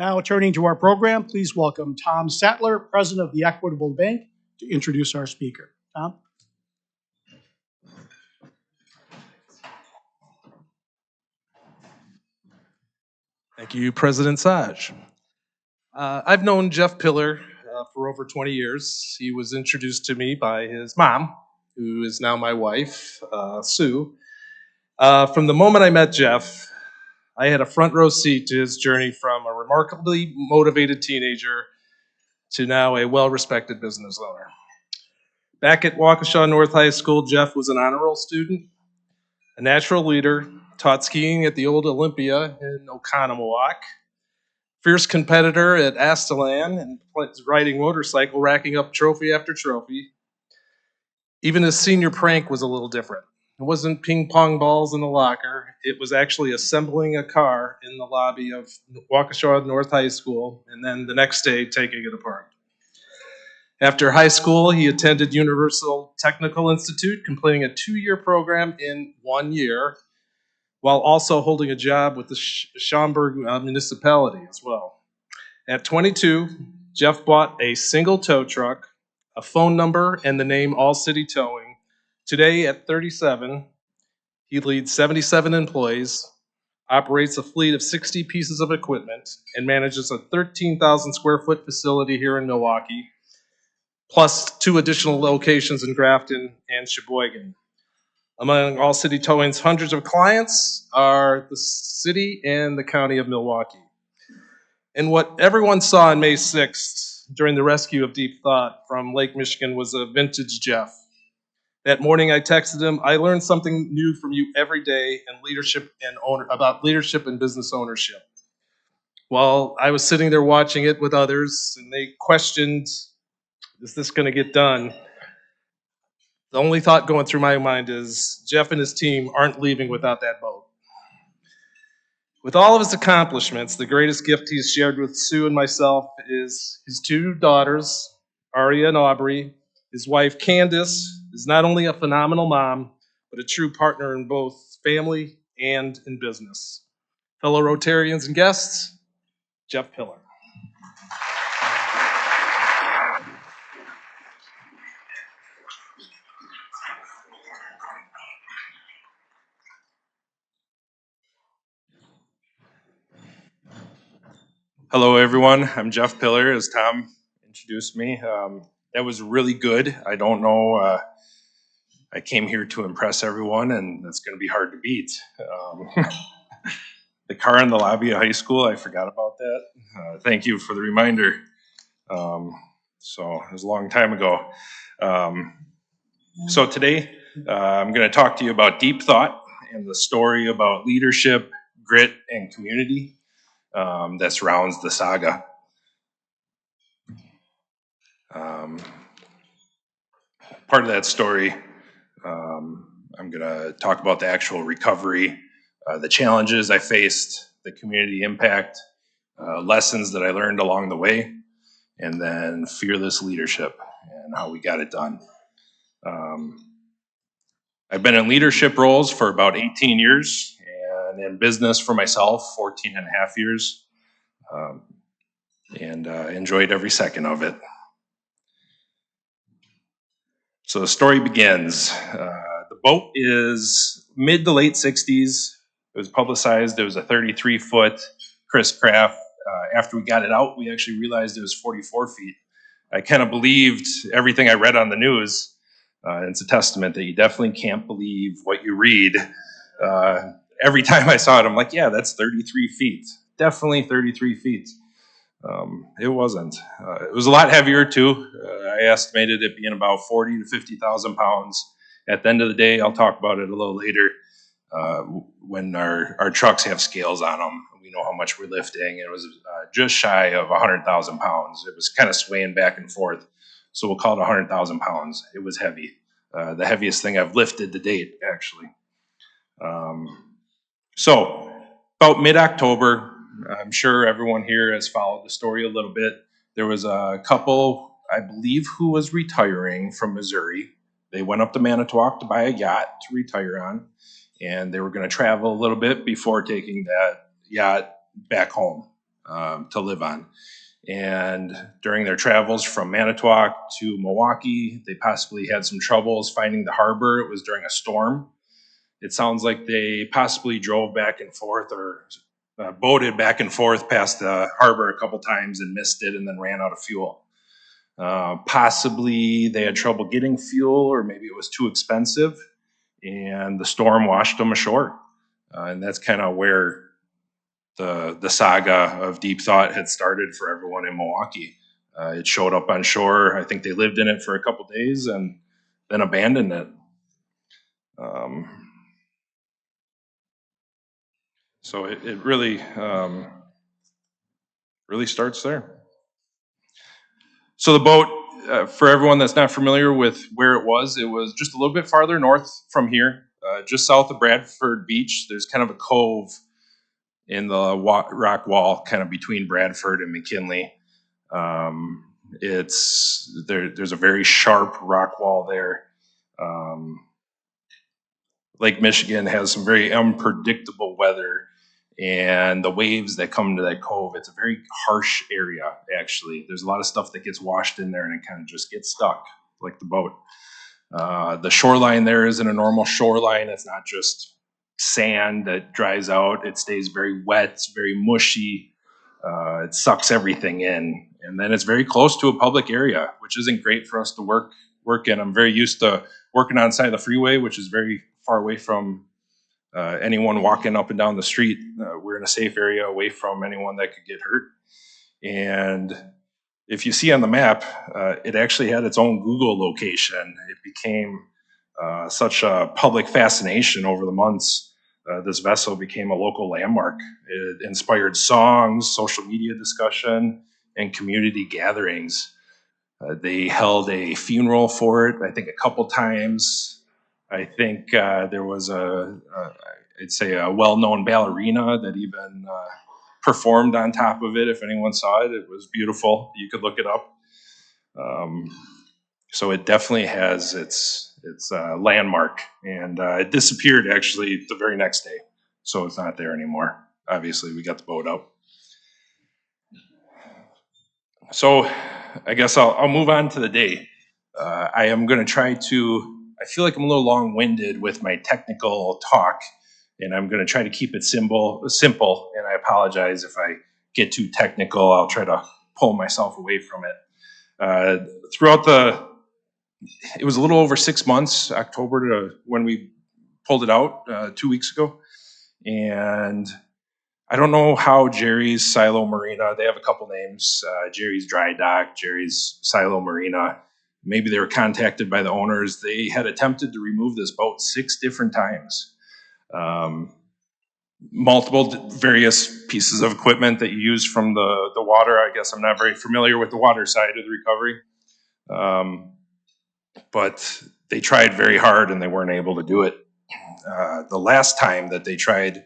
Now turning to our program, please welcome Tom Sattler, President of the Equitable Bank, to introduce our speaker. Tom? Thank you, President Saj. I've known Jeff Pillar for over 20 years. He was introduced to me by his mom, who is now my wife, Sue. From the moment I met Jeff, I had a front row seat to his journey from a remarkably motivated teenager to now a well-respected business owner. Back at Waukesha North High School, Jeff was an honor roll student, a natural leader, taught skiing at the old Olympia in Oconomowoc, fierce competitor at Astalan, and riding motorcycle, racking up trophy after trophy. Even his senior prank was a little different. It wasn't ping pong balls in the locker. It was actually assembling a car in the lobby of Waukesha North High School, and then the next day taking it apart. After high school, he attended Universal Technical Institute, completing a 2-year program in 1 year, while also holding a job with the Schaumburg municipality as well. At 22, Jeff bought a single tow truck, a phone number, and the name All City Towing. Today, at 37, he leads 77 employees, operates a fleet of 60 pieces of equipment, and manages a 13,000 square foot facility here in Milwaukee, plus 2 additional locations in Grafton and Sheboygan. Among All City Towing's hundreds of clients are the city and the county of Milwaukee. And what everyone saw on May 6th during the rescue of Deep Thought from Lake Michigan was a vintage Jeff. That morning I texted him, "I learned something new from you every day about leadership and business ownership." While I was sitting there watching it with others and they questioned, is this going to get done? The only thought going through my mind is Jeff and his team aren't leaving without that boat. With all of his accomplishments, the greatest gift he's shared with Sue and myself is his 2 daughters, Aria and Aubrey. His wife, Candace, is not only a phenomenal mom, but a true partner in both family and in business. Fellow Rotarians and guests, Jeff Pillar. Hello, everyone. I'm Jeff Pillar, as Tom introduced me. That was really good. I don't know. I came here to impress everyone, and that's going to be hard to beat. The car in the lobby of high school, I forgot about that. Thank you for the reminder. So it was a long time ago. So today, I'm going to talk to you about deep thought and the story about leadership, grit, and community that surrounds the saga. Part of that story, I'm going to talk about the actual recovery, the challenges I faced, the community impact, lessons that I learned along the way, and then fearless leadership and how we got it done. I've been in leadership roles for about 18 years and in business for myself 14 and a half years, and enjoyed every second of it. So the story begins. The boat is mid to late 60s. It was publicized. It was a 33-foot Chris Craft. After we got it out, we actually realized it was 44 feet. I kind of believed everything I read on the news. It's a testament that you definitely can't believe what you read. Every time I saw it, I'm like, yeah, that's 33 feet. Definitely 33 feet. It wasn't. It was a lot heavier too. I estimated it being about 40 to 50,000 pounds. At the end of the day, I'll talk about it a little later. When our trucks have scales on them, we know how much we're lifting. It was just shy of 100,000 pounds. It was kind of swaying back and forth. So we'll call it 100,000 pounds. It was heavy. The heaviest thing I've lifted to date, actually. So about mid-October, I'm sure everyone here has followed the story a little bit. There was a couple, I believe, who was retiring from Missouri. They went up to Manitowoc to buy a yacht to retire on, and they were going to travel a little bit before taking that yacht back home. to live on. And during their travels from Manitowoc to Milwaukee, they possibly had some troubles finding the harbor. It was during a storm. It sounds like they possibly drove back and forth or boated back and forth past the harbor a couple times and missed it and then ran out of fuel. Possibly they had trouble getting fuel, or maybe it was too expensive and the storm washed them ashore. And that's kind of where the saga of deep thought had started for everyone in Milwaukee. It showed up on shore. I think they lived in it for a couple days and then abandoned it. So it really really starts there. So the boat, for everyone that's not familiar with where it was just a little bit farther north from here, just south of Bradford Beach. There's kind of a cove in the rock wall, kind of between Bradford and McKinley. There's a very sharp rock wall there. Lake Michigan has some very unpredictable weather, and the waves that come into that cove, it's a very harsh area, actually. There's a lot of stuff that gets washed in there and it kind of just gets stuck, like the boat. The shoreline there isn't a normal shoreline. It's not just sand that dries out. It stays very wet, it's very mushy. It sucks everything in. And then it's very close to a public area, which isn't great for us to work in. I'm very used to working on the side of the freeway, which is very far away from anyone walking up and down the street. We're in a safe area away from anyone that could get hurt. And if you see on the map, it actually had its own Google location. It became such a public fascination over the months. This vessel became a local landmark. It inspired songs, social media discussion, and community gatherings. They held a funeral for it, I think, a couple times. I think there was I'd say a well-known ballerina that even performed on top of it. If anyone saw it, it was beautiful. You could look it up. So it definitely has its landmark, and it disappeared actually the very next day. So it's not there anymore. Obviously, we got the boat out. So I guess I'll move on to the day. I am going to try to. I feel like I'm a little long-winded with my technical talk, and I'm going to try to keep it simple. And I apologize if I get too technical. I'll try to pull myself away from it. It was a little over 6 months, October to when we pulled it out 2 weeks ago, and I don't know how Jerry's Silo Marina, they have a couple names, Jerry's Dry Dock, Jerry's Silo Marina. Maybe they were contacted by the owners. They had attempted to remove this boat 6 different times. Multiple various pieces of equipment that you use from the water. I guess I'm not very familiar with the water side of the recovery. But they tried very hard and they weren't able to do it. The last time that they tried,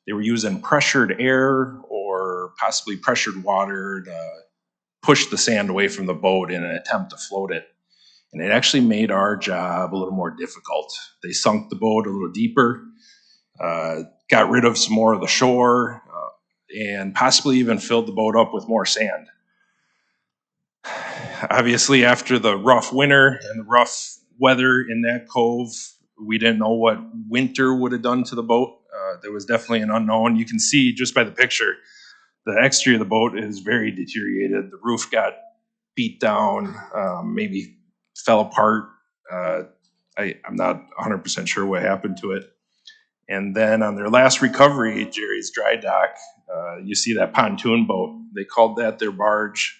they were using pressured air or possibly pressured water to push the sand away from the boat in an attempt to float it. And it actually made our job a little more difficult. They sunk the boat a little deeper, got rid of some more of the shore, and possibly even filled the boat up with more sand. Obviously, after the rough winter and the rough weather in that cove, we didn't know what winter would have done to the boat. There was definitely an unknown. You can see just by the picture, the exterior of the boat is very deteriorated. The roof got beat down, maybe fell apart. I'm not 100% sure what happened to it. And then on their last recovery, Jerry's Dry Dock, you see that pontoon boat. They called that their barge.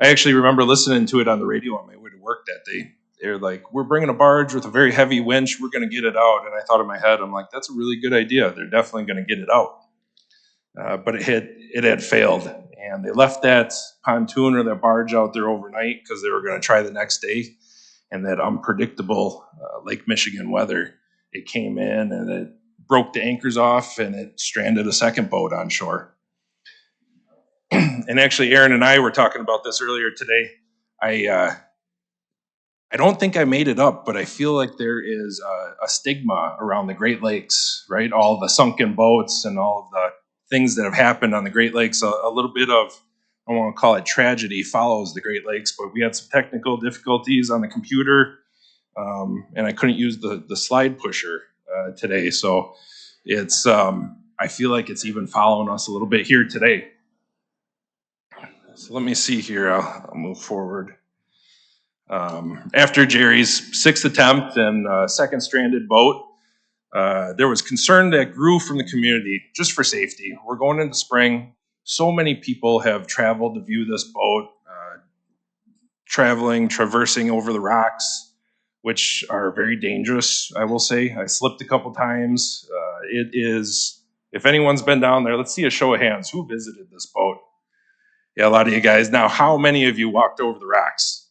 I actually remember listening to it on the radio on my way to work that day. They were like, we're bringing a barge with a very heavy winch. We're going to get it out. And I thought in my head, I'm like, that's a really good idea. They're definitely going to get it out. But it had failed. And they left that pontoon or that barge out there overnight because they were going to try the next day. And that unpredictable Lake Michigan weather, it came in and it broke the anchors off and it stranded a second boat on shore. And actually, Aaron and I were talking about this earlier today. I don't think I made it up, but I feel like there is a stigma around the Great Lakes, right? All the sunken boats and all of the things that have happened on the Great Lakes. A little bit of, I don't want to call it tragedy, follows the Great Lakes, but we had some technical difficulties on the computer, and I couldn't use the slide pusher today. So it's, I feel like it's even following us a little bit here today. So let me see here. I'll move forward. After Jerry's sixth attempt and second stranded boat, there was concern that grew from the community just for safety. We're going into spring. So many people have traveled to view this boat, traversing over the rocks, which are very dangerous, I will say. I slipped a couple times. It is, if anyone's been down there, let's see a show of hands. Who visited this boat? Yeah, a lot of you guys. Now, how many of you walked over the rocks?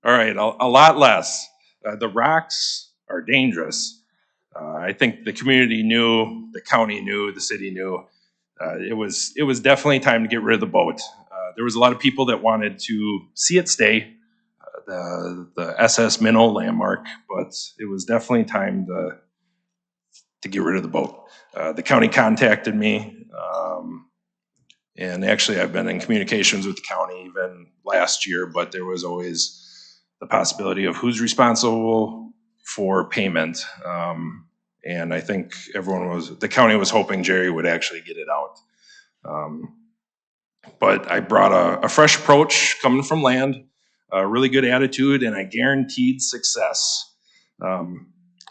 All right, a lot less. The rocks are dangerous. I think the community knew, the county knew, the city knew. It was definitely time to get rid of the boat. There was a lot of people that wanted to see it stay, the SS Minnow landmark, but it was definitely time to get rid of the boat. The county contacted me, and actually I've been in communications with the county even last year, but there was always the possibility of who's responsible for payment. And I think the county was hoping Jerry would actually get it out. But I brought a fresh approach coming from land, a really good attitude, and I guaranteed success. I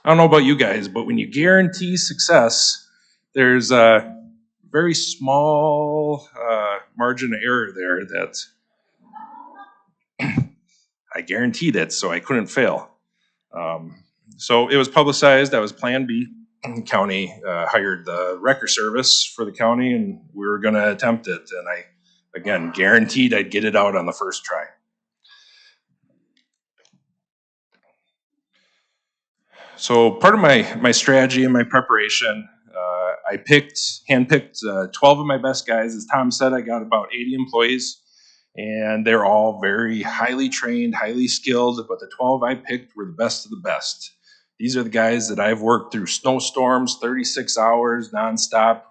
don't know about you guys, but when you guarantee success, there's a very small margin of error there that I guaranteed it, so I couldn't fail. So it was publicized. That was Plan B. The county hired the wrecker service for the county, and we were going to attempt it. And I, again, guaranteed I'd get it out on the first try. So part of my strategy and my preparation, I handpicked 12 of my best guys. As Tom said, I got about 80 employees, and they're all very highly trained, highly skilled, but the 12 I picked were the best of the best. These are the guys that I've worked through snowstorms, 36 hours nonstop.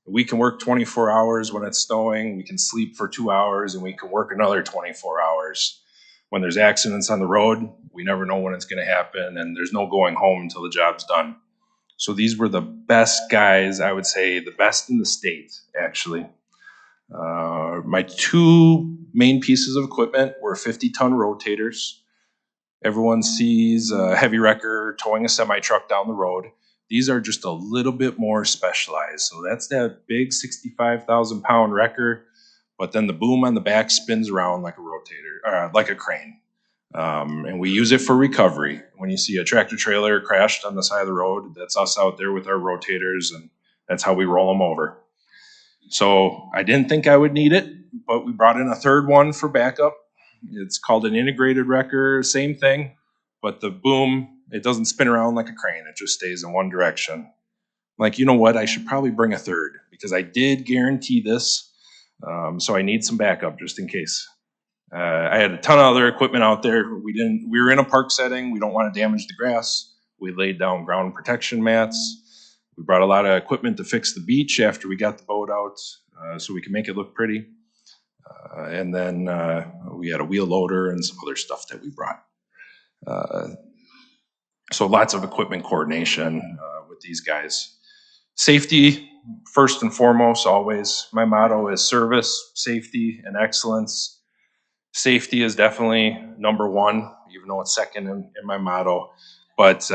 We can work 24 hours when it's snowing. We can sleep for 2 hours, and we can work another 24 hours. When there's accidents on the road, we never know when it's going to happen, and there's no going home until the job's done. So these were the best guys, I would say, the best in the state, actually. My two main pieces of equipment were 50-ton rotators. Everyone sees a heavy wrecker towing a semi-truck down the road. These are just a little bit more specialized. So that's that big 65,000-pound wrecker, but then the boom on the back spins around like a rotator, like a crane. And we use it for recovery. When you see a tractor trailer crashed on the side of the road, that's us out there with our rotators, and that's how we roll them over. So I didn't think I would need it, but we brought in a third one for backup. It's called an integrated wrecker, same thing, but the boom, it doesn't spin around like a crane. It just stays in one direction. Like, you know what? I should probably bring a third because I did guarantee this. So I need some backup just in case. I had a ton of other equipment out there. We were in a park setting. We don't want to damage the grass. We laid down ground protection mats. We brought a lot of equipment to fix the beach after we got the boat out, so we can make it look pretty. And then we had a wheel loader and some other stuff that we brought. So lots of equipment coordination with these guys. Safety, first and foremost, always. My motto is service, safety, and excellence. Safety is definitely number one, even though it's second in my motto. But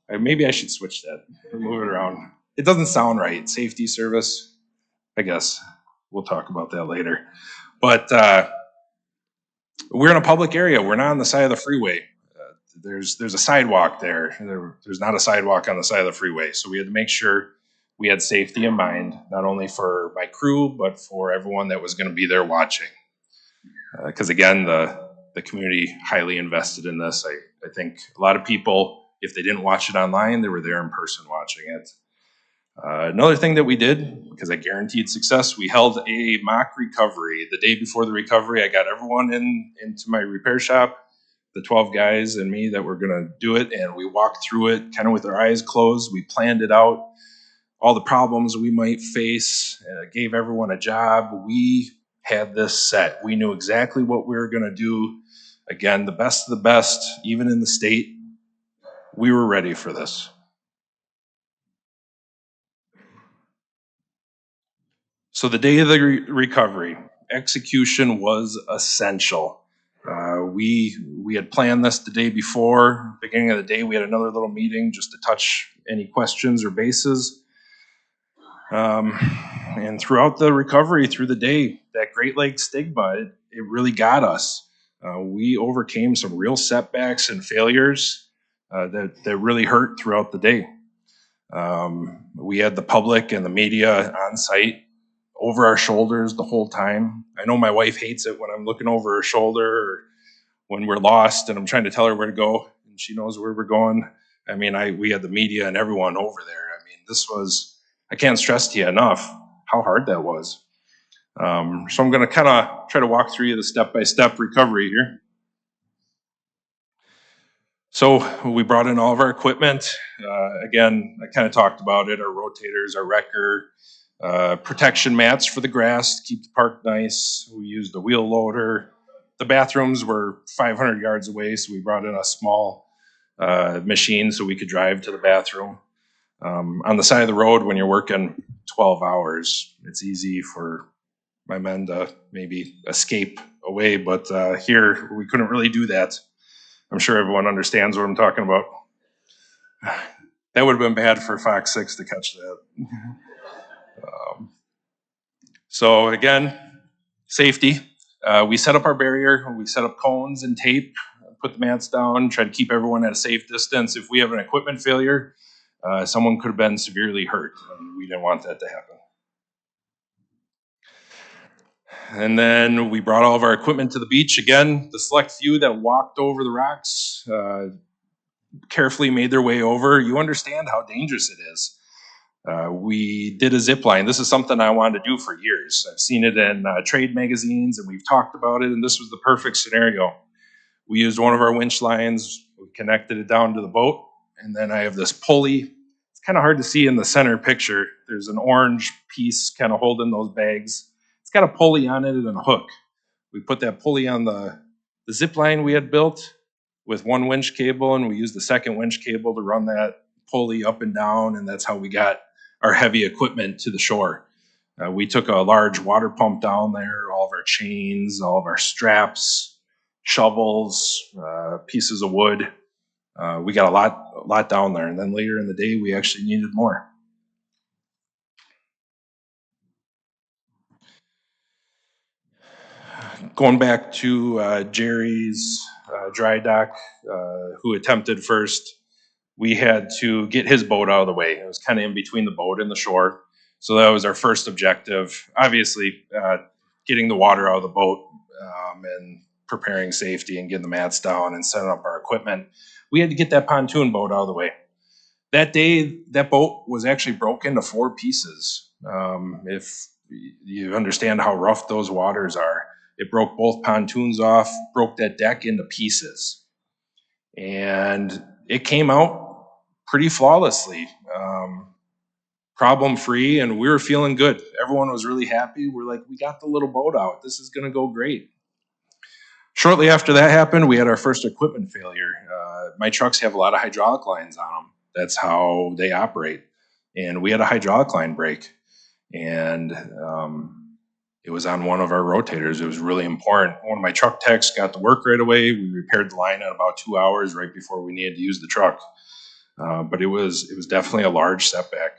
maybe I should switch that, move it around. It doesn't sound right. Safety, service, I guess. We'll talk about that later. But we're in a public area. We're not on the side of the freeway. There's a sidewalk there. There's not a sidewalk on the side of the freeway. So we had to make sure we had safety in mind, not only for my crew, but for everyone that was going to be there watching. Because again, the community highly invested in this. I think a lot of people, if they didn't watch it online, they were there in person watching it. Another thing that we did, because I guaranteed success, we held a mock recovery. The day before the recovery, I got everyone into my repair shop, the 12 guys and me that were going to do it, and we walked through it kind of with our eyes closed. We planned it out. all the problems we might face, gave everyone a job. We had this set. We knew exactly what we were going to do. Again, the best of the best, even in the state. We were ready for this. So the day of the recovery, execution was essential. We had planned this the day before. Beginning of the day, we had another little meeting just to touch any questions or bases. And throughout the recovery, through the day, that Great Lakes stigma, it really got us. We overcame some real setbacks and failures that really hurt throughout the day. We had the public and the media on site over our shoulders the whole time. I know my wife hates it when I'm looking over her shoulder or when we're lost and I'm trying to tell her where to go and she knows where we're going. I mean, we had the media and everyone over there. I mean, this was, I can't stress to you enough how hard that was. So I'm going to kind of try to walk through you the step-by-step recovery here. So we brought in all of our equipment. Again, I kind of talked about it, our rotators, our wrecker, protection mats for the grass to keep the park nice. We used a wheel loader. The bathrooms were 500 yards away, so we brought in a small machine so we could drive to the bathroom. On the side of the road, when you're working 12 hours, it's easy for my men to maybe escape away, but here we couldn't really do that. I'm sure everyone understands what I'm talking about. That would have been bad for Fox 6 to catch that. So again, safety. We set up our barrier. We set up cones and tape, put the mats down, try to keep everyone at a safe distance. If we have an equipment failure, someone could have been severely hurt, and we didn't want that to happen. And then we brought all of our equipment to the beach. Again, the select few that walked over the rocks, carefully made their way over. You understand how dangerous it is. We did a zip line. This is something I wanted to do for years. I've seen it in trade magazines and we've talked about it, and this was the perfect scenario. We used one of our winch lines, we connected it down to the boat, and then I have this pulley. It's kind of hard to see in the center picture. There's an orange piece kind of holding those bags. It's got a pulley on it and a hook. We put that pulley on the zip line we had built with one winch cable, and we used the second winch cable to run that pulley up and down, and that's how we got our heavy equipment to the shore. We took a large water pump down there, all of our chains, all of our straps, shovels, pieces of wood. We got a lot down there, and then later in the day, we actually needed more. Going back to Jerry's dry dock, who attempted first, we had to get his boat out of the way. It was kind of in between the boat and the shore. So that was our first objective. Obviously, getting the water out of the boat and preparing safety and getting the mats down and setting up our equipment. We had to get that pontoon boat out of the way. That day, that boat was actually broken into 4 pieces. If you understand how rough those waters are, it broke both pontoons off, broke that deck into pieces. And it came out pretty flawlessly, problem-free, and we were feeling good. Everyone was really happy. We're like, we got the little boat out. This is going to go great. Shortly after that happened, we had our first equipment failure. My trucks have a lot of hydraulic lines on them. That's how they operate. And we had a hydraulic line break. And it was on one of our rotators. It was really important. One of my truck techs got to work right away. We repaired the line in about 2 hours right before we needed to use the truck. But it was definitely a large setback.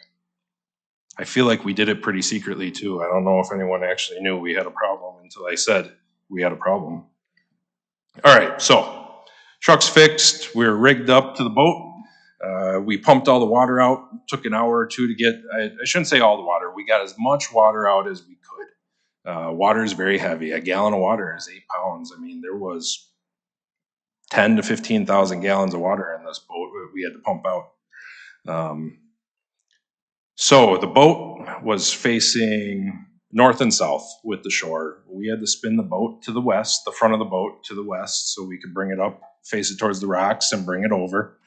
I feel like we did it pretty secretly too. I don't know if anyone actually knew we had a problem until I said we had a problem. All right, so truck's fixed. We were rigged up to the boat. We pumped all the water out. Took an hour or two to get, I shouldn't say all the water. We got as much water out as we could. Water is very heavy. A gallon of water is 8 pounds. I mean, there was 10 to 15,000 gallons of water in this boat we had to pump out. So the boat was facing north and south with the shore. We had to spin the boat to the west, the front of the boat to the west, so we could bring it up, face it towards the rocks, and bring it over.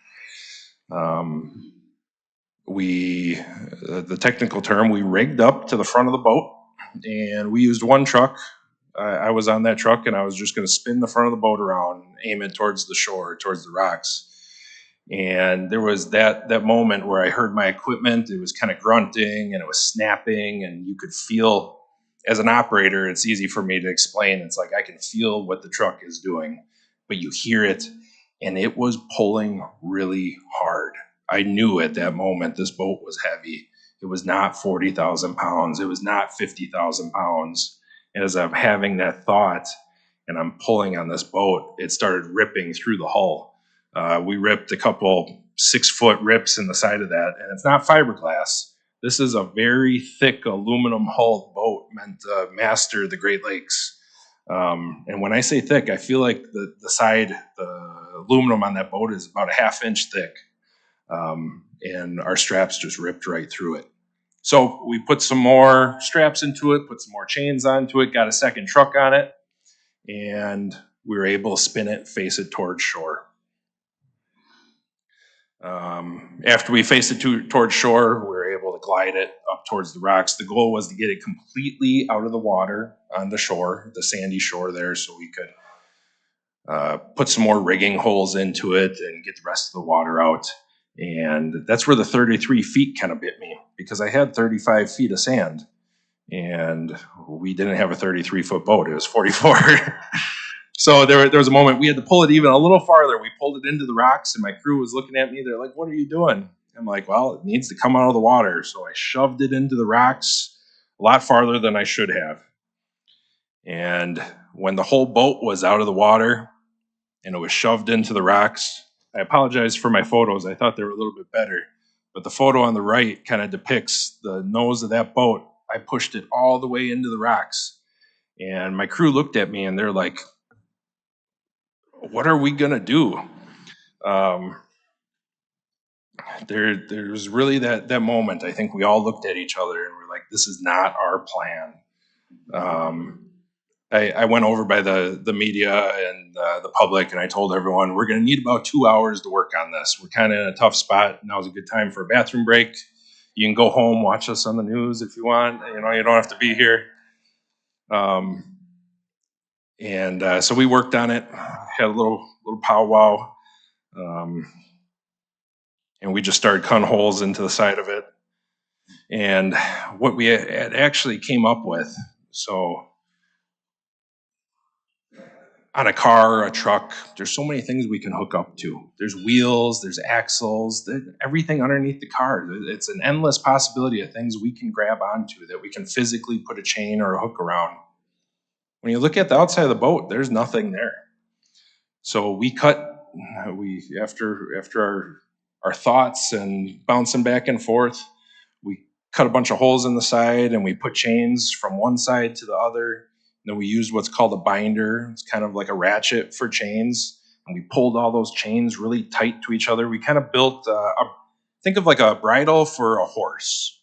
the technical term, we rigged up to the front of the boat, and we used one truck. I was on that truck, and I was just going to spin the front of the boat around, aim it towards the shore, towards the rocks. And there was that moment where I heard my equipment. It was kind of grunting and it was snapping, and you could feel, as an operator, it's easy for me to explain. It's like I can feel what the truck is doing, but you hear it, and it was pulling really hard. I knew at that moment this boat was heavy. It was not 40,000 pounds. It was not 50,000 pounds. And as I'm having that thought and I'm pulling on this boat, it started ripping through the hull. We ripped a couple 6-foot rips in the side of that, and it's not fiberglass. This is a very thick aluminum hulled boat meant to master the Great Lakes. And when I say thick, I feel like the aluminum on that boat is about a 1/2 inch thick. And our straps just ripped right through it. So we put some more straps into it, put some more chains onto it, got a second truck on it, and we were able to spin it, face it towards shore. After we faced it towards shore, we were able to glide it up towards the rocks. The goal was to get it completely out of the water on the shore, the sandy shore there, so we could put some more rigging holes into it and get the rest of the water out. And that's where the 33 feet kind of bit me, because I had 35 feet of sand, and we didn't have a 33-foot boat. It was 44. So there was a moment we had to pull it even a little farther. We pulled it into the rocks, and my crew was looking at me. They're like, "What are you doing?" I'm like, "Well, it needs to come out of the water." So I shoved it into the rocks a lot farther than I should have. And when the whole boat was out of the water and it was shoved into the rocks, I apologize for my photos. I thought they were a little bit better. But the photo on the right kind of depicts the nose of that boat. I pushed it all the way into the rocks. And my crew looked at me and they're like, "What are we going to do?" There's really that moment. I think we all looked at each other and we're like, "This is not our plan." I went over by the media and the public, and I told everyone we're going to need about 2 hours to work on this. We're kind of in a tough spot. Now's a good time for a bathroom break. You can go home, watch us on the news if you want. You don't have to be here. So we worked on it, had a little powwow, and we just started cutting holes into the side of it. And what we had actually came up with, so on a car, a truck, there's so many things we can hook up to. There's wheels, there's axles, everything underneath the car. It's an endless possibility of things we can grab onto that we can physically put a chain or a hook around. When you look at the outside of the boat, there's nothing there. So after our thoughts and bouncing back and forth, we cut a bunch of holes in the side and we put chains from one side to the other. And then we used what's called a binder. It's kind of like a ratchet for chains. And we pulled all those chains really tight to each other. We kind of built, think of like a bridle for a horse.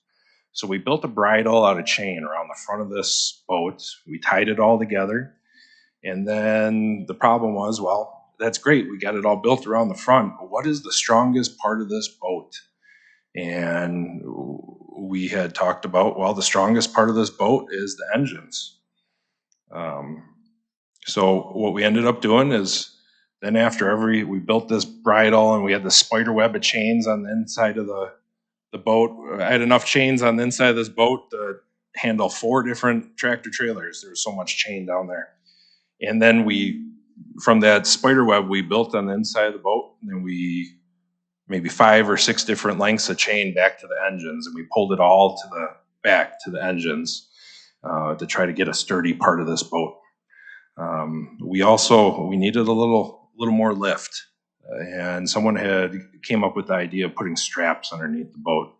So we built a bridle out of chain around the front of this boat. We tied it all together. And then the problem was, well, that's great. We got it all built around the front. But what is the strongest part of this boat? And we had talked about, well, the strongest part of this boat is the engines. So what we ended up doing is then we built this bridle and we had the spider web of chains on the inside of the boat. I had enough chains on the inside of this boat to handle 4 different tractor trailers. There was so much chain down there. And then from that spider web, we built on the inside of the boat, and then maybe 5 or 6 different lengths of chain back to the engines, and we pulled it all back to the engines to try to get a sturdy part of this boat. We needed a little more lift, and someone came up with the idea of putting straps underneath the boat.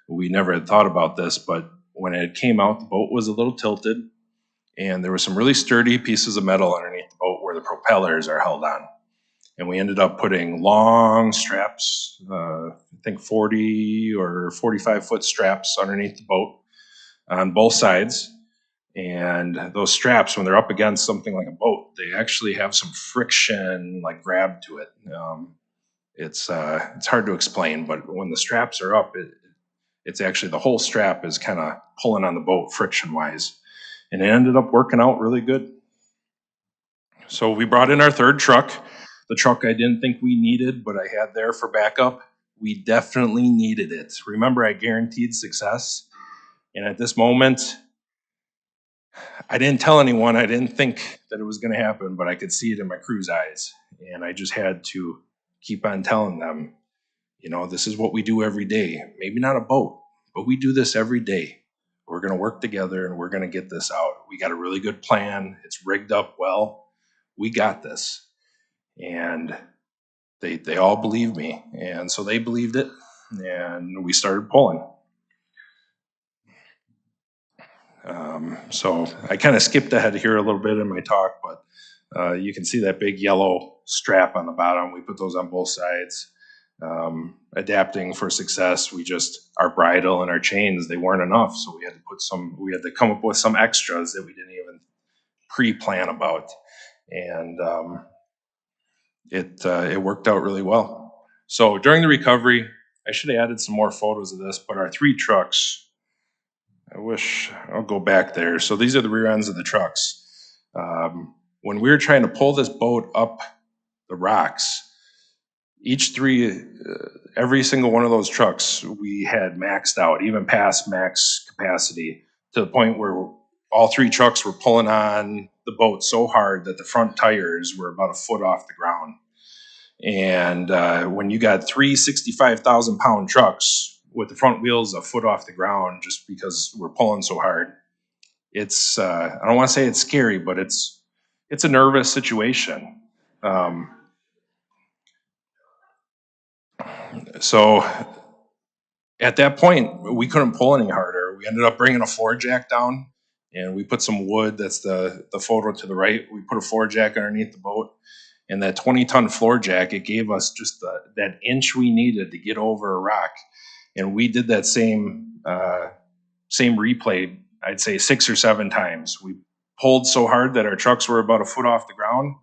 We never had thought about this, but when it came out, the boat was a little tilted, and there were some really sturdy pieces of metal underneath the boat where the propellers are held on. And we ended up putting long straps, I think 40 or 45-foot straps underneath the boat on both sides. And those straps, when they're up against something like a boat, they actually have some friction, like grab to it. It's hard to explain, but when the straps are up, It's actually the whole strap is kind of pulling on the boat friction-wise. And it ended up working out really good. So we brought in our third truck. The truck I didn't think we needed, but I had there for backup. We definitely needed it. Remember, I guaranteed success. And at this moment, I didn't tell anyone. I didn't think that it was going to happen, but I could see it in my crew's eyes. And I just had to keep on telling them, you know, this is what we do every day. Maybe not a boat, but we do this every day. We're going to work together and we're going to get this out. We got a really good plan. It's rigged up well. We got this. And they all believed me. And so they believed it. And we started pulling. So I kind of skipped ahead here a little bit in my talk, but you can see that big yellow strap on the bottom. We put those on both sides. Adapting for success, our bridle and our chains, they weren't enough. So we had to come up with some extras that we didn't even pre-plan about. And it worked out really well. So during the recovery, I should have added some more photos of this, but our 3 trucks, I'll go back there. So these are the rear ends of the trucks. When we were trying to pull this boat up the rocks, every single one of those trucks, we had maxed out, even past max capacity, to the point where all 3 trucks were pulling on the boat so hard that the front tires were about a foot off the ground. And when you got 3 65,000-pound trucks with the front wheels a foot off the ground just because we're pulling so hard, it's I don't want to say it's scary, but it's a nervous situation. So at that point, we couldn't pull any harder. We ended up bringing a floor jack down, and we put some wood. That's the photo to the right. We put a floor jack underneath the boat, and that 20-ton floor jack, it gave us just that inch we needed to get over a rock. And we did that same replay, I'd say 6 or 7 times. We pulled so hard that our trucks were about a foot off the ground.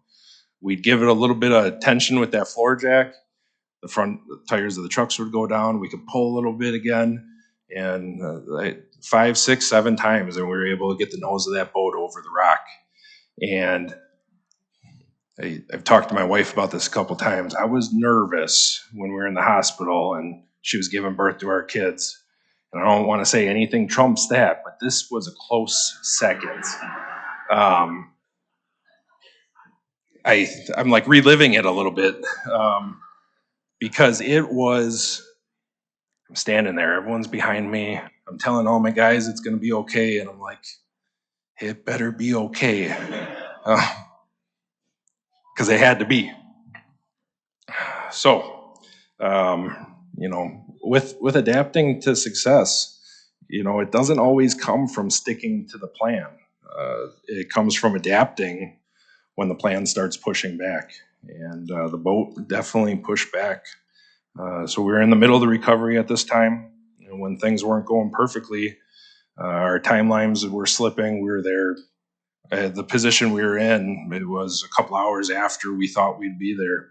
We'd give it a little bit of tension with that floor jack. The front tires of the trucks would go down. We could pull a little bit again. And 5, 6, 7 times, and we were able to get the nose of that boat over the rock. And I've talked to my wife about this a couple times. I was nervous when we were in the hospital and she was giving birth to our kids. And I don't want to say anything trumps that, but this was a close second. I'm like reliving it a little bit because I'm standing there, everyone's behind me. I'm telling all my guys it's going to be okay. And I'm like, it better be okay. Because it had to be. So, with adapting to success, it doesn't always come from sticking to the plan. It comes from adapting when the plan starts pushing back. And the boat definitely pushed back. So we were in the middle of the recovery at this time. And when things weren't going perfectly, our timelines were slipping. We were there. The position we were in, it was a couple hours after we thought we'd be there.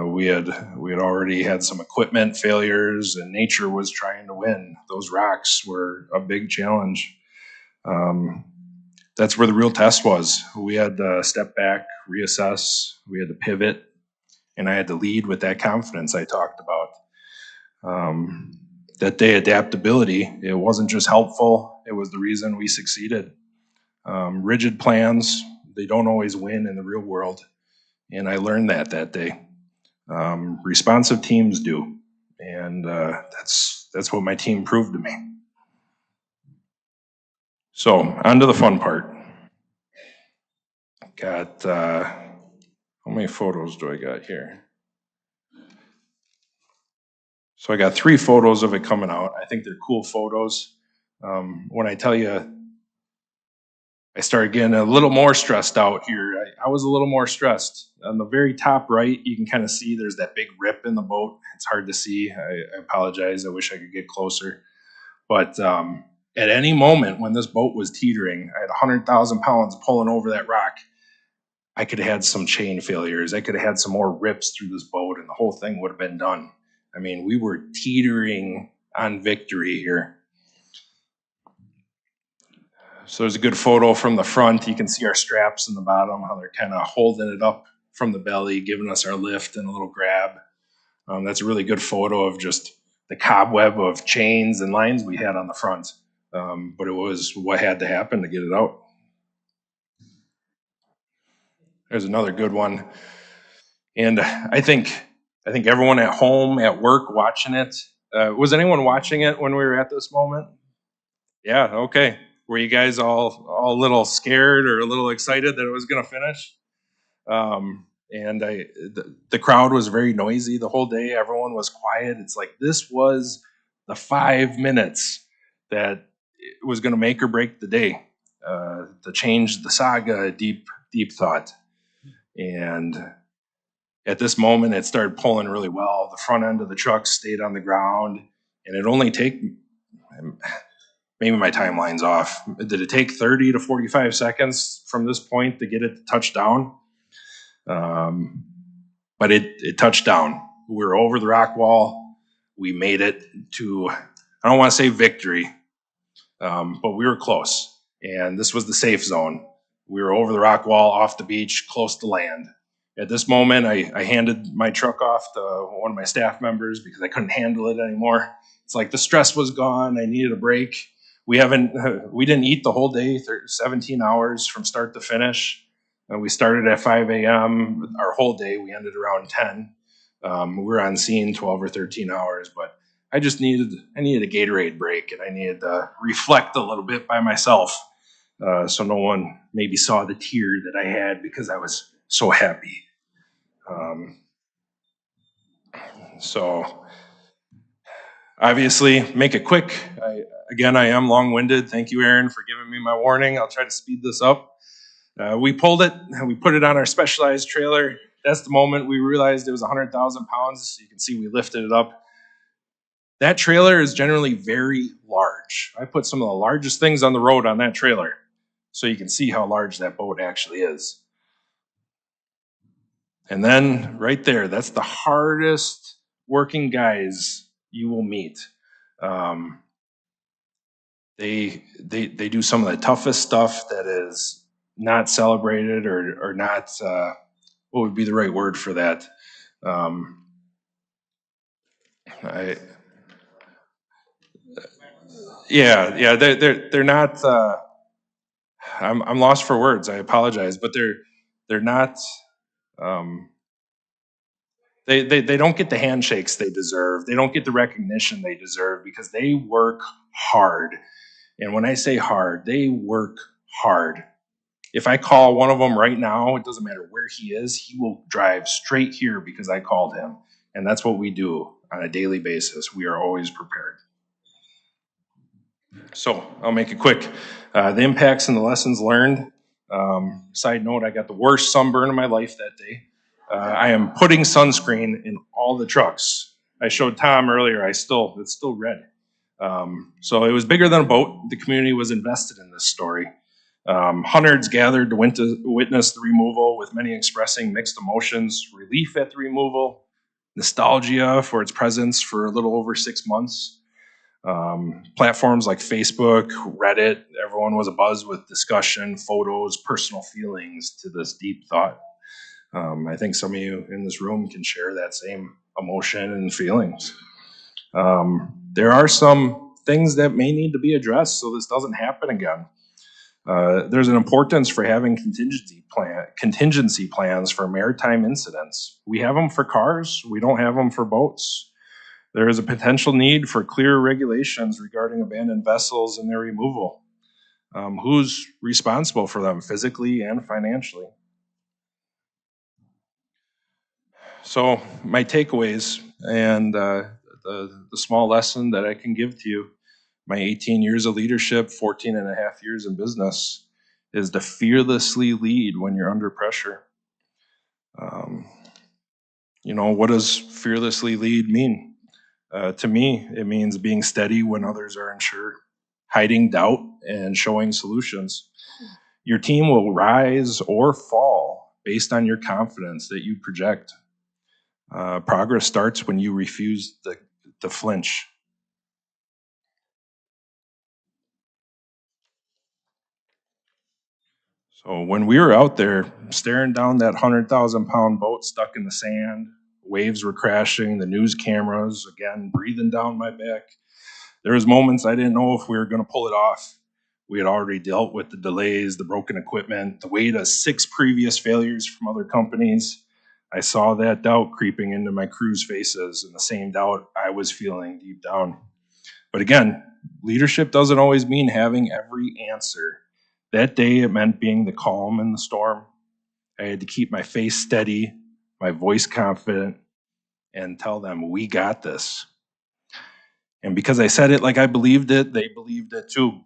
We had already had some equipment failures, and nature was trying to win. Those rocks were a big challenge. That's where the real test was. We had to step back, reassess. We had to pivot, and I had to lead with that confidence I talked about. That day, adaptability, it wasn't just helpful, it was the reason we succeeded. Rigid plans, they don't always win in the real world, and I learned that day. Responsive teams do, and that's what my team proved to me. So, on to the fun part. Got, how many photos do I got here? So I got 3 photos of it coming out. I think they're cool photos. When I tell you, I started getting a little more stressed out here. I was a little more stressed. On the very top right, you can kind of see there's that big rip in the boat. It's hard to see. I apologize. I wish I could get closer. But at any moment when this boat was teetering, I had 100,000 pounds pulling over that rock. I could have had some chain failures. I could have had some more rips through this boat, and the whole thing would have been done. I mean, we were teetering on victory here. So there's a good photo from the front. You can see our straps in the bottom, how they're kind of holding it up from the belly, giving us our lift and a little grab. That's a really good photo of just the cobweb of chains and lines we had on the front. But it was what had to happen to get it out. There's another good one. And I think everyone at home, at work, watching it. Was anyone watching it when we were at this moment? Yeah, okay. Were you guys all a little scared or a little excited that it was going to finish? And the crowd was very noisy the whole day. Everyone was quiet. It's like this was the 5 minutes that it was going to make or break the day, to change the saga. Deep thought. And at this moment, it started pulling really well. The front end of the truck stayed on the ground, and it only take, maybe my timeline's off. Did it take 30 to 45 seconds from this point to get it to touch down? But it touched down. We were over the rock wall. We made it to, I don't want to say victory, but we were close. And this was the safe zone. We were over the rock wall, off the beach, close to land. At this moment, I handed my truck off to one of my staff members because I couldn't handle it anymore. It's like the stress was gone. I needed a break. We didn't eat the whole day, 17 hours from start to finish. We started at 5 a.m. Our whole day, we ended around 10. We were on scene 12 or 13 hours, but I needed a Gatorade break, and I needed to reflect a little bit by myself, so no one maybe saw the tear that I had because I was so happy. So obviously, make it quick. I am long-winded. Thank you, Aaron, for giving me my warning. I'll try to speed this up. We pulled it, and we put it on our specialized trailer. That's the moment we realized it was 100,000 pounds. So you can see we lifted it up. That trailer is generally very large. I put some of the largest things on the road on that trailer, so you can see how large that boat actually is. And then right there, that's the hardest working guys you will meet. They do some of the toughest stuff that is not celebrated or not. What would be the right word for that? They're not. I'm lost for words. I apologize, but they're not. They don't get the handshakes they deserve. They don't get the recognition they deserve because they work hard. And when I say hard, they work hard. If I call one of them right now, it doesn't matter where he is, he will drive straight here because I called him. And that's what we do on a daily basis. We are always prepared. So I'll make it quick. The impacts and the lessons learned. Side note, I got the worst sunburn of my life that day. I am putting sunscreen in all the trucks. I showed Tom earlier, it's still red. So it was bigger than a boat. The community was invested in this story. Hundreds gathered to witness the removal, with many expressing mixed emotions: relief at the removal, nostalgia for its presence for a little over 6 months. Platforms like Facebook, Reddit, everyone was abuzz with discussion, photos, personal feelings to this deep thought. I think some of you in this room can share that same emotion and feelings. There are some things that may need to be addressed so this doesn't happen again. There's an importance for having contingency plans for maritime incidents. We have them for cars, we don't have them for boats. There is a potential need for clear regulations regarding abandoned vessels and their removal. Who's responsible for them physically and financially? So my takeaways and the small lesson that I can give to you, my 18 years of leadership, 14 and a half years in business, is to fearlessly lead when you're under pressure. What does fearlessly lead mean? To me, it means being steady when others are unsure, hiding doubt and showing solutions. Your team will rise or fall based on your confidence that you project. Progress starts when you refuse to flinch. So when we were out there staring down that 100,000-pound boat stuck in the sand, waves were crashing, the news cameras, again, breathing down my back. There was moments I didn't know if we were going to pull it off. We had already dealt with the delays, the broken equipment, the weight of 6 previous failures from other companies. I saw that doubt creeping into my crew's faces, and the same doubt I was feeling deep down. But again, leadership doesn't always mean having every answer. That day, it meant being the calm in the storm. I had to keep my face steady, my voice confident, and tell them, we got this. And because I said it like I believed it, they believed it too.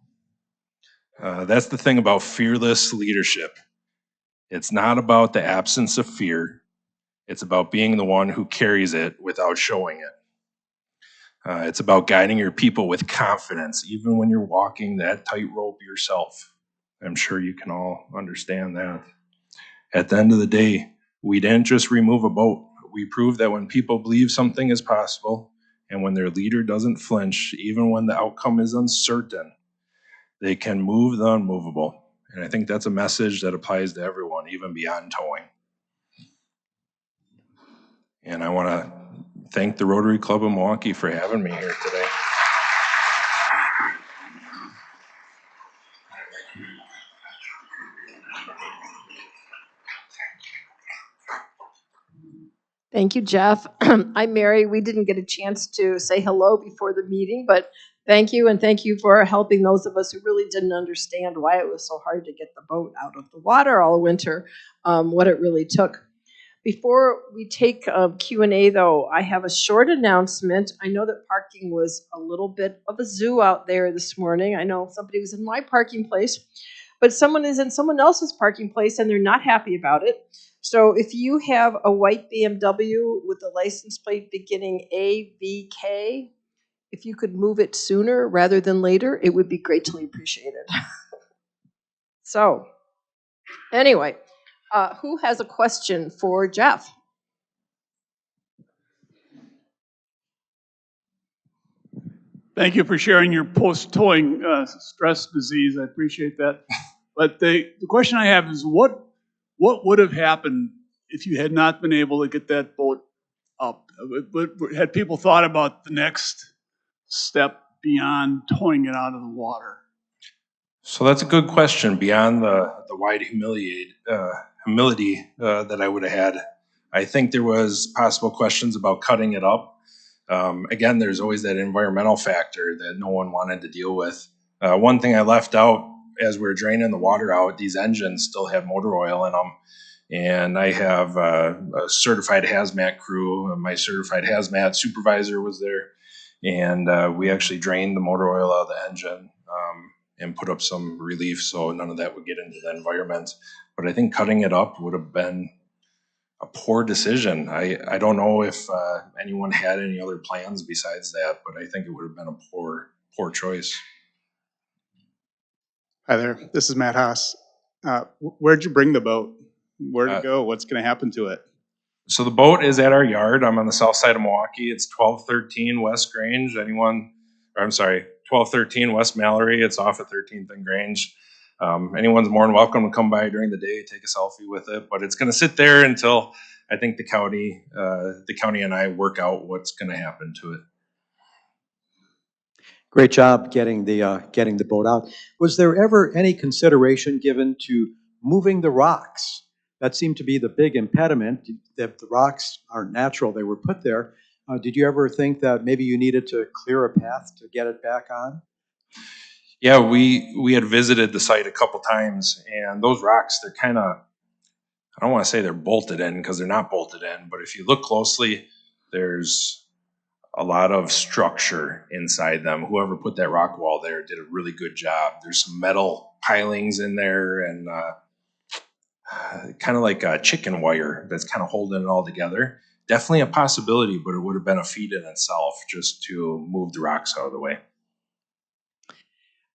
That's the thing about fearless leadership. It's not about the absence of fear. It's about being the one who carries it without showing it. It's about guiding your people with confidence, even when you're walking that tightrope yourself. I'm sure you can all understand that. At the end of the day, we didn't just remove a boat. We proved that when people believe something is possible, and when their leader doesn't flinch, even when the outcome is uncertain, they can move the unmovable. And I think that's a message that applies to everyone, even beyond towing. And I want to thank the Rotary Club of Milwaukee for having me here today. Thank you, Jeff. I'm Mary. We didn't get a chance to say hello before the meeting, but thank you, and thank you for helping those of us who really didn't understand why it was so hard to get the boat out of the water all winter, what it really took. Before we take Q&A, though, I have a short announcement. I know that parking was a little bit of a zoo out there this morning. I know somebody was in my parking place, but someone is in someone else's parking place, and they're not happy about it. So if you have a white BMW with a license plate beginning AVK, if you could move it sooner rather than later, it would be greatly appreciated. So anyway, who has a question for Jeff? Thank you for sharing your post-towing stress disease. I appreciate that. But the question I have is, what would have happened if you had not been able to get that boat up? Had people thought about the next step beyond towing it out of the water? So that's a good question. Beyond the wide humility that I would have had, I think there was possible questions about cutting it up. Again, there's always that environmental factor that no one wanted to deal with. One thing I left out as we were draining the water out, these engines still have motor oil in them. And I have a certified hazmat crew. My certified hazmat supervisor was there. And we actually drained the motor oil out of the engine and put up some relief so none of that would get into the environment. But I think cutting it up would have been a poor decision. I don't know if anyone had any other plans besides that, but I think it would have been a poor choice. Hi there, this is Matt Haas. Where'd you bring the boat? Where'd it go? What's going to happen to it? So the boat is at our yard. I'm on the south side of Milwaukee. It's 1213 West Grange. 1213 West Mallory. It's off at 13th and Grange. Anyone's more than welcome to come by during the day, take a selfie with it. But it's going to sit there until I think the county and I work out what's going to happen to it. Great job getting the boat out. Was there ever any consideration given to moving the rocks? That seemed to be the big impediment, that the rocks aren't natural, they were put there. Did you ever think that maybe you needed to clear a path to get it back on? Yeah, we had visited the site a couple times, and those rocks, they're kind of, I don't want to say they're bolted in because they're not bolted in, but if you look closely, there's a lot of structure inside them. Whoever put that rock wall there did a really good job. There's some metal pilings in there and kind of like a chicken wire that's kind of holding it all together. Definitely a possibility, but it would have been a feat in itself just to move the rocks out of the way.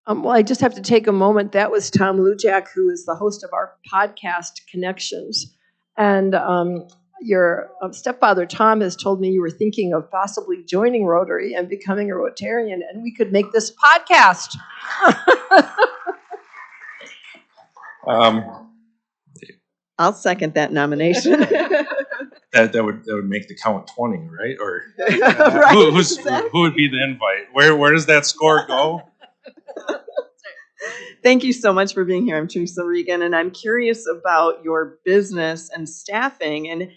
Well, I just have to take a moment. That was Tom Lujak, who is the host of our podcast, Connections. And your stepfather, Tom, has told me you were thinking of possibly joining Rotary and becoming a Rotarian, and we could make this podcast. I'll second that nomination. That would make the count 20, right? Or Right, who would be the invite? Where does that score go? Thank you so much for being here. I'm Teresa Regan, and I'm curious about your business and staffing. And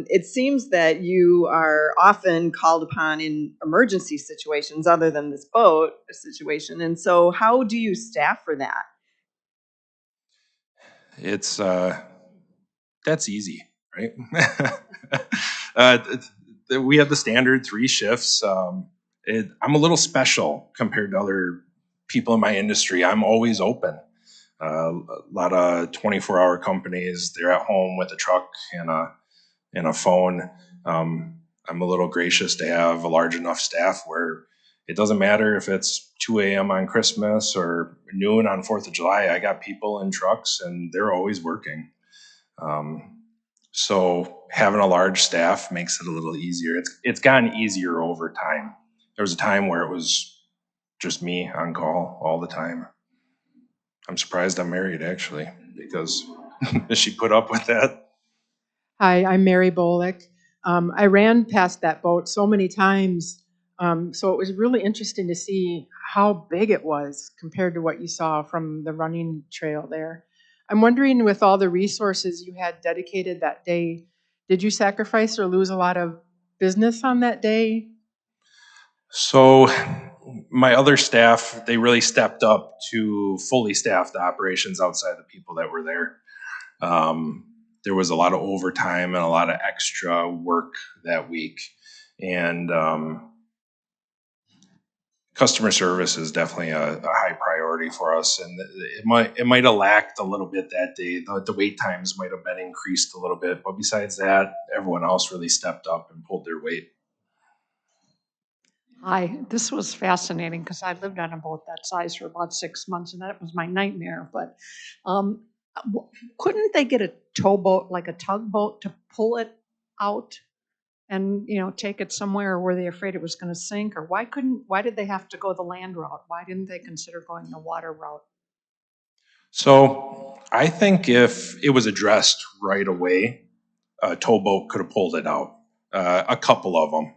it seems that you are often called upon in emergency situations other than this boat situation. And so how do you staff for that? It's that's easy, right? uh, we have the standard 3 shifts. I'm a little special compared to other people in my industry. I'm always open. A lot of 24-hour companies, they're at home with a truck and a phone. I'm a little gracious to have a large enough staff where it doesn't matter if it's 2 a.m. on Christmas or noon on 4th of July. I got people in trucks and they're always working. So having a large staff makes it a little easier. It's gotten easier over time. There was a time where it was just me on call all the time. I'm surprised I'm married actually, because she put up with that. Hi, I'm Mary Bolick. I ran past that boat so many times, so it was really interesting to see how big it was compared to what you saw from the running trail there. I'm wondering, with all the resources you had dedicated that day, did you sacrifice or lose a lot of business on that day? So my other staff, they really stepped up to fully staff the operations outside the people that were there. There was a lot of overtime and a lot of extra work that week. And customer service is definitely a high priority for us. And it might have lacked a little bit that day. The wait times might have been increased a little bit. But besides that, everyone else really stepped up and pulled their weight. Hi, this was fascinating because I lived on a boat that size for about 6 months, and that was my nightmare. But couldn't they get a towboat, like a tugboat, to pull it out and take it somewhere? Or were they afraid it was going to sink? Or why did they have to go the land route? Why didn't they consider going the water route? So I think if it was addressed right away, a towboat could have pulled it out. A couple of them,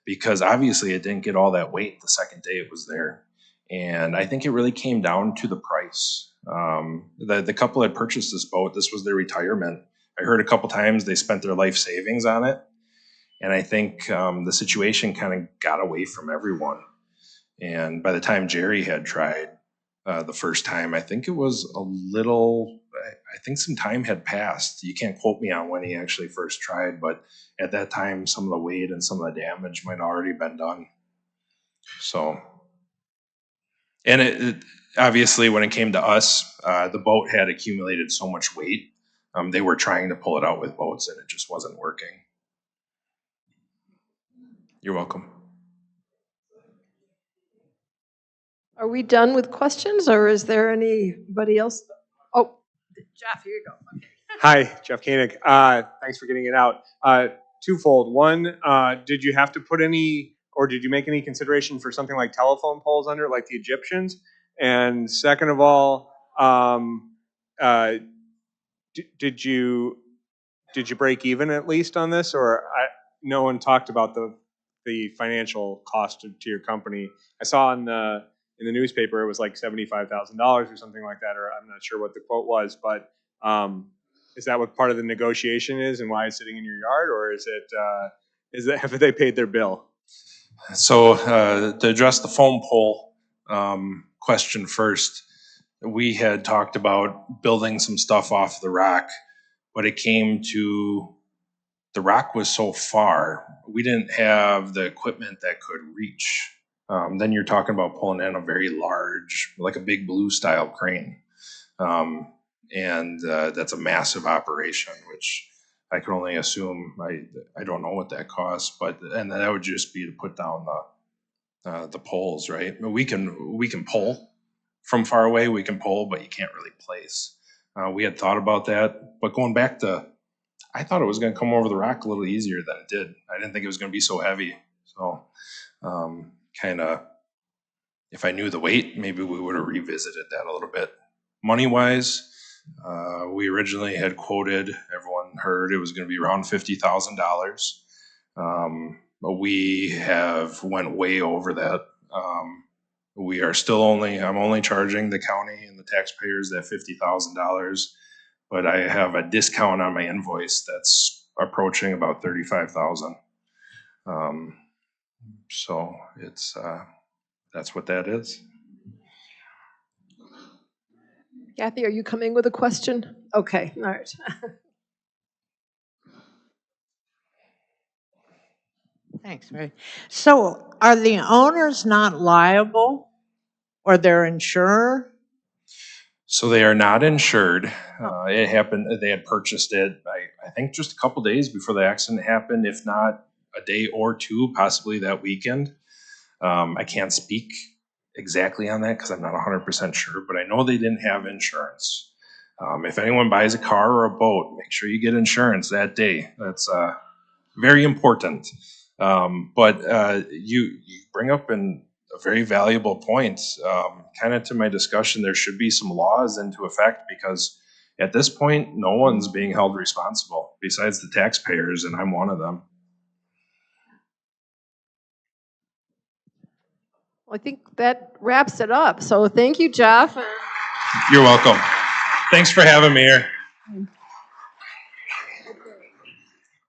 because obviously it didn't get all that weight the second day it was there. And I think it really came down to the price. The couple had purchased this boat. This was their retirement. I heard a couple times they spent their life savings on it. And I think the situation kind of got away from everyone. And by the time Jerry had tried the first time, I think it was I think some time had passed. You can't quote me on when he actually first tried, but at that time, some of the weight and some of the damage might already been done. So, and it obviously, when it came to us, the boat had accumulated so much weight. They were trying to pull it out with boats, and it just wasn't working. You're welcome. Are we done with questions, or is there anybody else? Oh, Jeff, here you go. Okay. Hi, Jeff Koenig. Thanks for getting it out. Twofold. One, did you have to put any, or did you make any consideration for something like telephone poles under it, like the Egyptians? And second of all, did you break even at least on this, or no one talked about the financial cost to your company? I saw in the newspaper it was like $75,000 or something like that, or I'm not sure what the quote was, but is that what part of the negotiation is, and why it's sitting in your yard, or have they paid their bill? So to address the foam pole question first, we had talked about building some stuff off the rock, but it came to the rock was so far, we didn't have the equipment that could reach. Then you're talking about pulling in a very large, like a Big Blue style crane. And that's a massive operation, which I can only assume, I don't know what that costs, and that would just be to put down the poles, right? We can pull from far away, we can pull, but you can't really place. We had thought about that, but going back to, I thought it was going to come over the rock a little easier than it did. I didn't think it was going to be so heavy. So kind of, if I knew the weight, maybe we would have revisited that a little bit. Money-wise, We originally had quoted, everyone heard it was going to be around $50,000. But we have went way over that. We are still I'm only charging the county and the taxpayers that $50,000, but I have a discount on my invoice that's approaching about $35,000. So it's, that's what that is. Kathy, are you coming with a question? Okay, all right. Thanks, Mary. So are the owners not liable or their insurer? So they are not insured. It happened, they had purchased it, I think just a couple days before the accident happened, if not a day or two, possibly that weekend. I can't speak exactly on that because I'm not 100% sure, but I know they didn't have insurance. If anyone buys a car or a boat, make sure you get insurance that day. That's very important. But you bring up a very valuable point. Kind of to my discussion, there should be some laws into effect because at this point, no one's being held responsible besides the taxpayers, and I'm one of them. Well, I think that wraps it up. So thank you, Jeff. You're welcome. Thanks for having me here.